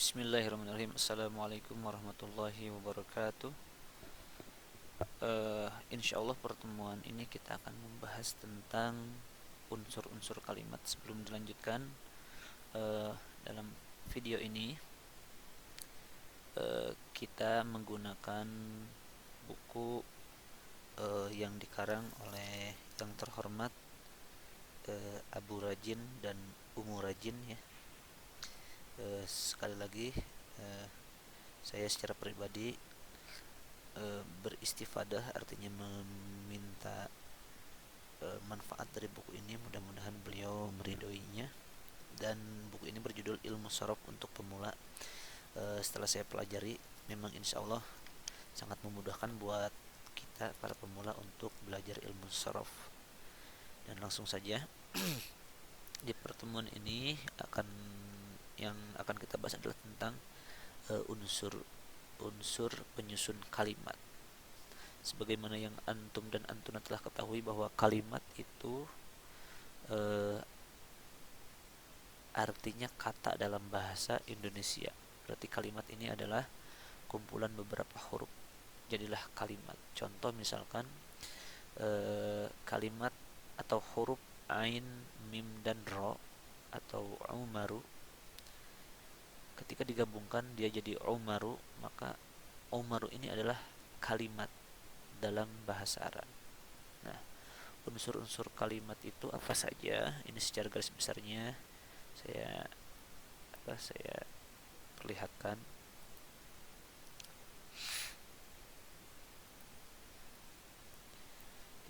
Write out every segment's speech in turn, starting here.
Bismillahirrahmanirrahim. Assalamualaikum warahmatullahi wabarakatuh. Insyaallah pertemuan ini kita akan membahas tentang unsur-unsur kalimat. Sebelum dilanjutkan, dalam video ini kita menggunakan buku yang dikarang oleh yang terhormat Abu Rajin dan Umu Rajin ya. Sekali lagi, saya secara pribadi beristifadah, artinya meminta manfaat dari buku ini. Mudah-mudahan beliau meridhoinya. Dan buku ini berjudul Ilmu Shorof untuk Pemula. Setelah saya pelajari, memang insya Allah sangat memudahkan buat kita para pemula untuk belajar ilmu shorof. Dan langsung saja di pertemuan ini yang akan kita bahas adalah tentang unsur penyusun kalimat. Sebagaimana yang antum dan antuna telah ketahui bahwa kalimat itu artinya kata dalam bahasa Indonesia. Berarti kalimat ini adalah kumpulan beberapa huruf, jadilah kalimat. Contoh misalkan kalimat atau huruf ain, mim, dan ro atau umaru, ketika digabungkan dia jadi umaru, maka umaru ini adalah kalimat dalam bahasa Arab. Nah, unsur-unsur kalimat itu apa saja? Ini secara garis besarnya saya perlihatkan.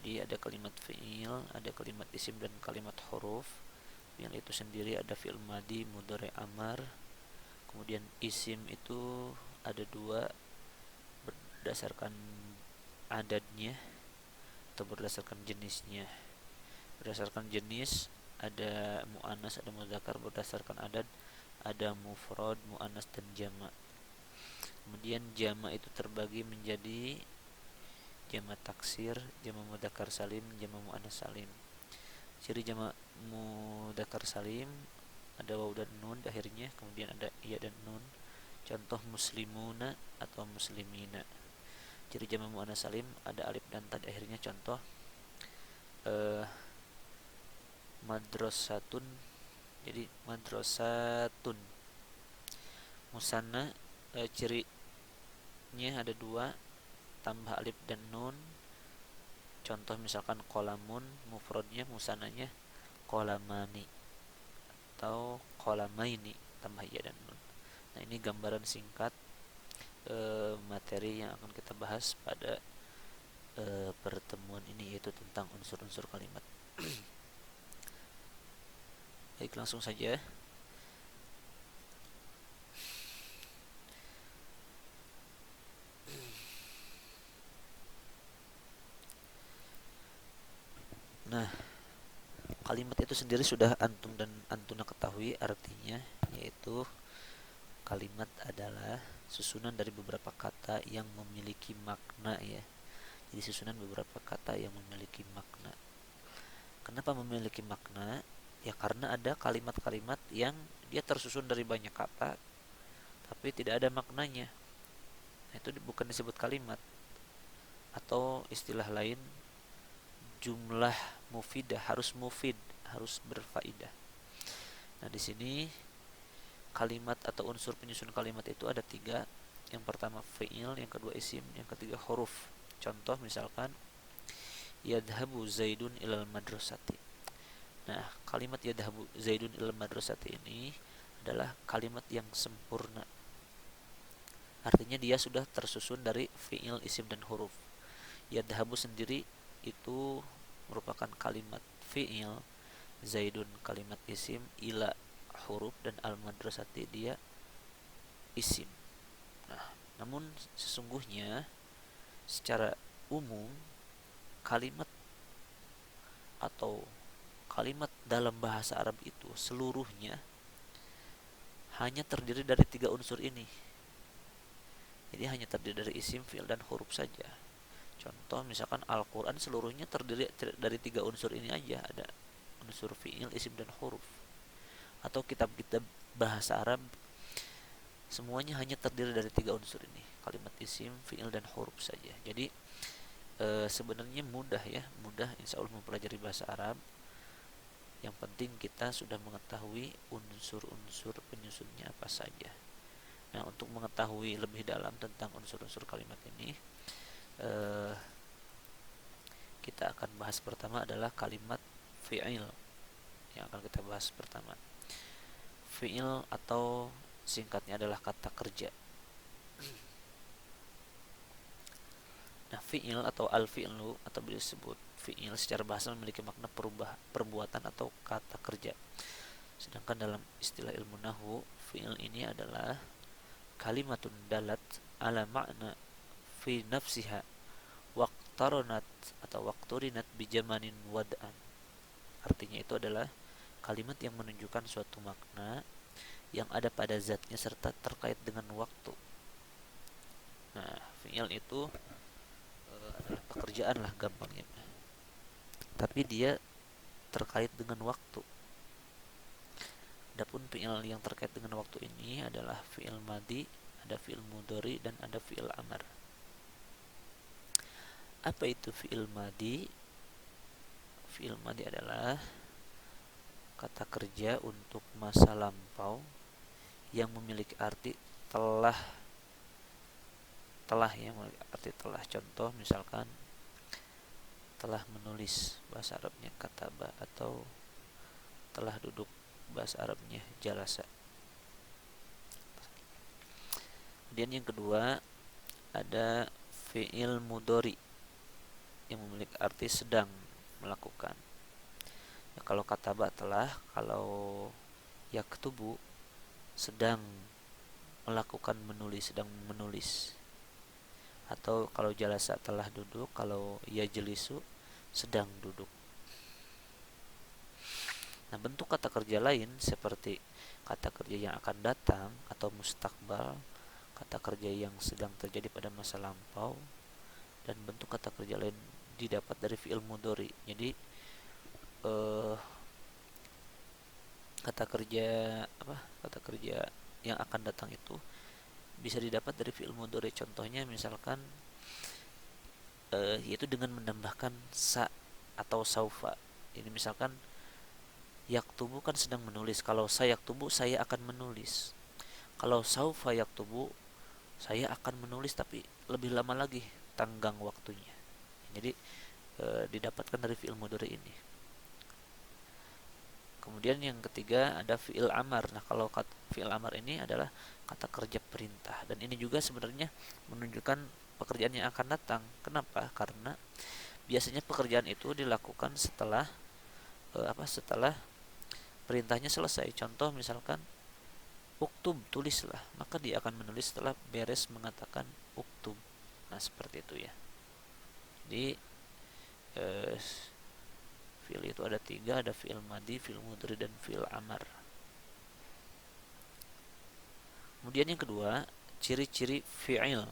Jadi ada kalimat fi'il, ada kalimat isim, dan kalimat huruf. Fi'il itu sendiri ada fi'il madi, mudhari, amar. Kemudian isim itu ada dua, berdasarkan adadnya atau berdasarkan jenisnya. Berdasarkan jenis ada mu'annas, ada mudzakkar. Berdasarkan adad ada mufrad, mu'annas, dan jama'. Kemudian jama' itu terbagi menjadi jama' taksir, jama' mudzakkar salim, jama' mu'annas salim. Ciri jama' mudzakkar salim ada waw dan nun di akhirnya, kemudian ada iya dan nun. Contoh muslimuna atau muslimina. Ciri jama' mu'annas salim ada alif dan ta di akhirnya. Contoh madrasatun, jadi madrasatun. Musanna, cirinya ada dua, tambah alif dan nun. Contoh misalkan kolamun, mufradnya musananya kolamani atau kolamaini, tambah ya dan nun. Nah, ini gambaran singkat materi yang akan kita bahas pada pertemuan ini, yaitu tentang unsur-unsur kalimat. Baik, langsung saja. Nah, kalimat itu sendiri sudah antum dan antuna ketahui artinya, yaitu kalimat adalah susunan dari beberapa kata yang memiliki makna ya. Jadi susunan beberapa kata yang memiliki makna. Kenapa memiliki makna? Ya karena ada kalimat-kalimat yang dia tersusun dari banyak kata tapi tidak ada maknanya. Nah, itu bukan disebut kalimat. Atau istilah lain, jumlah mufidah, harus mufid, harus berfaedah. Nah, di sini kalimat atau unsur penyusun kalimat itu ada tiga. Yang pertama fi'il, yang kedua isim, yang ketiga huruf. Contoh misalkan yadhabu zaidun ilal madrasati. Nah, kalimat yadhabu zaidun ilal madrasati ini adalah kalimat yang sempurna. Artinya dia sudah tersusun dari fi'il, isim, dan huruf. Yadhabu sendiri itu merupakan kalimat fi'il, zaidun kalimat isim, ila huruf, dan al madrasati dia isim. Nah, namun sesungguhnya secara umum kalimat atau kalimat dalam bahasa Arab itu seluruhnya hanya terdiri dari tiga unsur ini. Jadi hanya terdiri dari isim, fi'il, dan huruf saja. Contoh misalkan Al-Quran seluruhnya terdiri dari tiga unsur ini aja, ada unsur fi'il, isim, dan huruf. Atau kitab-kitab bahasa Arab semuanya hanya terdiri dari tiga unsur ini, kalimat isim, fiil, dan huruf saja. Jadi sebenarnya mudah ya, mudah insya Allah mempelajari bahasa Arab. Yang penting kita sudah mengetahui unsur-unsur penyusunnya apa saja. Nah, untuk mengetahui lebih dalam tentang unsur-unsur kalimat ini, eh, kita akan bahas pertama adalah kalimat fi'il yang akan kita bahas pertama. Fi'il atau singkatnya adalah kata kerja. Nah, fi'il atau al-fi'lu atau disebut fi'il secara bahasa memiliki makna perbuatan atau kata kerja. Sedangkan dalam istilah ilmu nahwu, fi'il ini adalah kalimatun dalat ala makna fi nafsiha waqtaronat atau waqturinat bijamanin wad'an. Artinya itu adalah kalimat yang menunjukkan suatu makna yang ada pada zatnya serta terkait dengan waktu. Nah, fi'il itu adalah pekerjaan lah gampangnya. Tapi dia terkait dengan waktu. Adapun fi'il yang terkait dengan waktu ini adalah fi'il madi, ada fi'il mudhari, dan ada fi'il amar. Apa itu fi'il madi? Fi'il madi adalah kata kerja untuk masa lampau yang memiliki arti telah ya, memiliki arti telah. Contoh misalkan telah menulis, bahasa Arabnya kataba, atau telah duduk, bahasa Arabnya jalasa. Kemudian yang kedua ada fi'il mudhari yang memiliki arti sedang melakukan. Ya, kalau kataba telah, kalau yaktubu sedang melakukan menulis, sedang menulis. Atau kalau jalasa telah duduk, kalau yajlisu sedang duduk. Nah, bentuk kata kerja lain seperti kata kerja yang akan datang atau mustakbal, kata kerja yang sedang terjadi pada masa lampau, dan bentuk kata kerja lain didapat dari fi'il mudhari. Jadi kata kerja kata kerja yang akan datang itu bisa didapat dari fi'il mudhari. Contohnya misalkan yaitu dengan menambahkan sa atau saufa. Ini misalkan yaktubu kan sedang menulis. Kalau saya yaktubu, saya akan menulis. Kalau saufa yaktubu, saya akan menulis tapi lebih lama lagi tanggang waktunya. Jadi didapatkan dari fi'il mudhari ini. Kemudian yang ketiga ada fi'il amar. Nah, kalau fi'il amar ini adalah kata kerja perintah, dan ini juga sebenarnya menunjukkan pekerjaan yang akan datang. Kenapa? Karena biasanya pekerjaan itu dilakukan setelah setelah perintahnya selesai. Contoh misalkan uktub, tulislah, maka dia akan menulis setelah beres mengatakan uktub. Nah, seperti itu ya. Jadi fi'il itu ada tiga, ada fi'il madi, fi'il mudhari, dan fi'il amar. Kemudian yang kedua, ciri-ciri fi'il.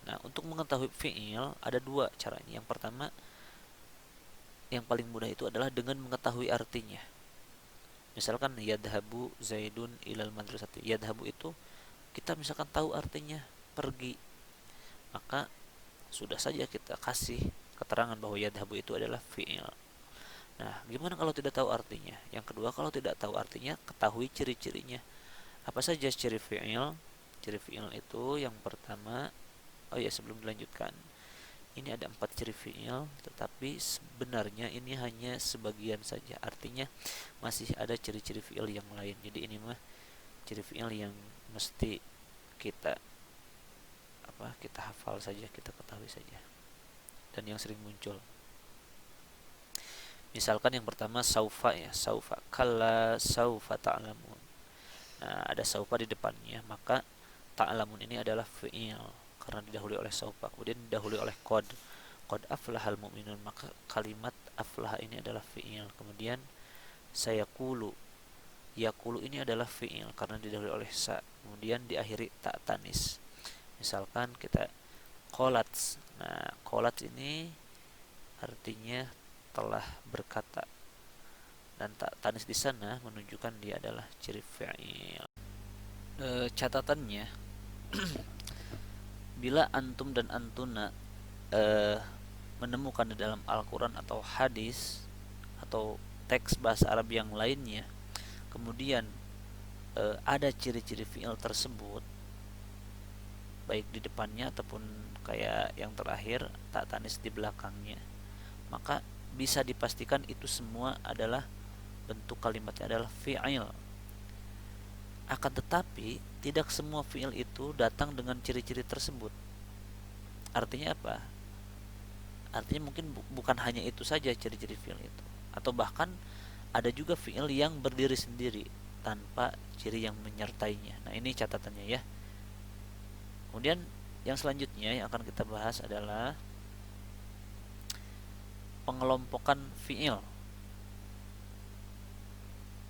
Nah, untuk mengetahui fi'il ada dua caranya. Yang pertama, yang paling mudah itu adalah dengan mengetahui artinya. Misalkan yadhabu zaidun ilal madrasati. Yadhabu itu kita misalkan tahu artinya pergi, maka sudah saja kita kasih keterangan bahwa yadhabu itu adalah fi'il. Nah, gimana kalau tidak tahu artinya? Yang kedua, kalau tidak tahu artinya, ketahui ciri-cirinya. Apa saja ciri fi'il? Ciri fi'il itu yang pertama, sebelum dilanjutkan, ini ada 4 ciri fi'il, tetapi sebenarnya ini hanya sebagian saja. Artinya masih ada ciri-ciri fi'il yang lain. Jadi ini mah ciri fi'il yang mesti kita hafal saja, kita ketahui saja, dan yang sering muncul. Misalkan yang pertama saufa ya, saufa, kalla saufa ta'lamun. Nah, ada saufa di depannya, maka ta'lamun ini adalah fi'il karena didahului oleh saufa. Kemudian didahului oleh qad aflahal mu'minun, maka kalimat aflah ini adalah fi'il. Kemudian sayaqulu, yaqulu ini adalah fi'il karena didahului oleh sa. Kemudian diakhiri ta tanis. Misalkan kita qalat. Nah, qalat ini artinya telah berkata, dan tak tanis di sana menunjukkan dia adalah ciri fi'il. Catatannya, Bila antum dan antuna eh, menemukan di dalam Al-Quran atau hadis atau teks bahasa Arab yang lainnya, kemudian ada ciri-ciri fiil tersebut baik di depannya ataupun kayak yang terakhir tak tanis di belakangnya, maka bisa dipastikan itu semua adalah bentuk kalimatnya adalah fi'il. Akan tetapi tidak semua fi'il itu datang dengan ciri-ciri tersebut. Artinya apa? Artinya mungkin bukan hanya itu saja ciri-ciri fi'il itu, atau bahkan ada juga fi'il yang berdiri sendiri tanpa ciri yang menyertainya. Nah, ini catatannya ya. Kemudian yang selanjutnya yang akan kita bahas adalah pengelompokan fi'il.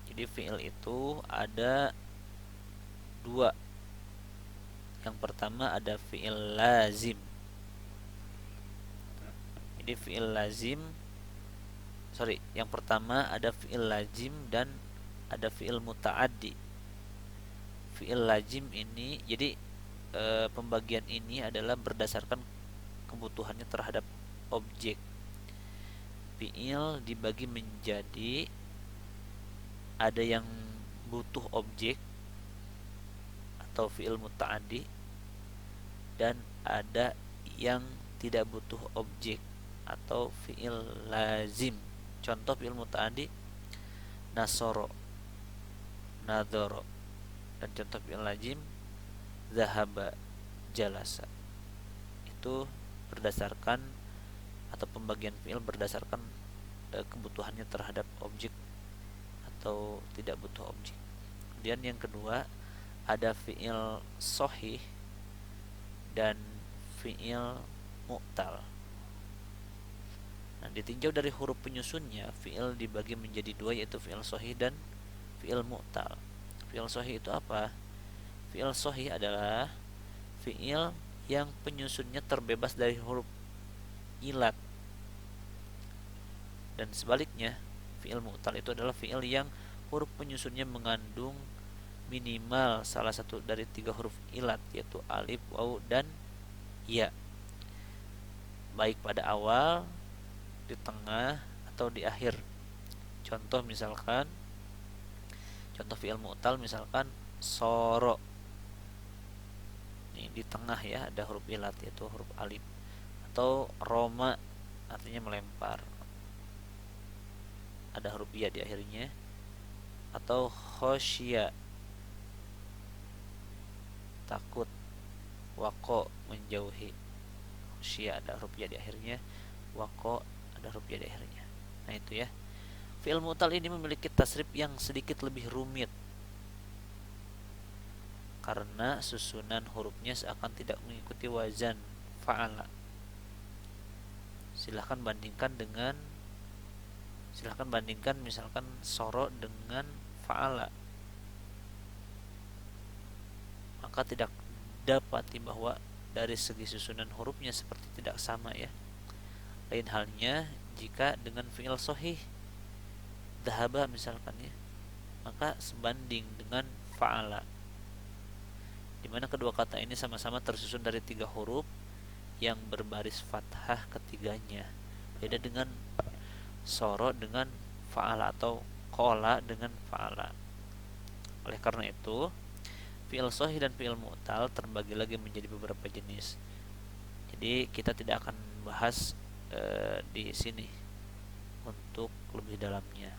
Jadi fi'il itu ada dua. Yang pertama ada fi'il lazim. Jadi fi'il lazim, yang pertama ada fi'il lazim dan ada fi'il muta'addi. Fi'il lazim ini, jadi pembagian ini adalah berdasarkan kebutuhannya terhadap objek. Fi'il dibagi menjadi ada yang butuh objek atau fi'il muta'addi, dan ada yang tidak butuh objek atau fi'il lazim. Contoh fi'il muta'addi nasoro, nadoro, dan contoh fi'il lazim zahaba, jalasa. Itu berdasarkan atau pembagian fi'il berdasarkan kebutuhannya terhadap objek atau tidak butuh objek. Kemudian yang kedua ada fi'il sahih dan fi'il mu'tal. Nah, ditinjau dari huruf penyusunnya, fi'il dibagi menjadi dua, yaitu fi'il sahih dan fi'il mu'tal. Fi'il sahih itu apa? Fi'il sahih adalah fi'il yang penyusunnya terbebas dari huruf ilat, dan sebaliknya fi'il mu'tal itu adalah fi'il yang huruf penyusunnya mengandung minimal salah satu dari 3 huruf ilat, yaitu alif, waw, dan ya, baik pada awal, di tengah, atau di akhir. Contoh fi'il mu'tal misalkan soro, ini di tengah ya ada huruf ilat yaitu huruf alif. Atau roma, artinya melempar, ada huruf ya di akhirnya. Atau khosya, takut, wako, menjauhi, khosya ada huruf ya di akhirnya, wako ada huruf ya di akhirnya. Nah, itu ya. Fi'il mu'tal ini memiliki tasrif yang sedikit lebih rumit karena susunan hurufnya seakan tidak mengikuti wazan fa'ala. Silahkan bandingkan misalkan soro dengan fa'ala, maka tidak dapati bahwa dari segi susunan hurufnya seperti tidak sama ya. Lain halnya jika dengan fi'il sahih dhahaba misalkan ya, maka sebanding dengan fa'ala, dimana kedua kata ini sama-sama tersusun dari 3 huruf yang berbaris fathah ketiganya. Beda dengan soro dengan fa'ala atau kola dengan fa'ala. Oleh karena itu, fi'il sahih dan fi'il mu'tal terbagi lagi menjadi beberapa jenis. Jadi kita tidak akan bahas di sini untuk lebih dalamnya.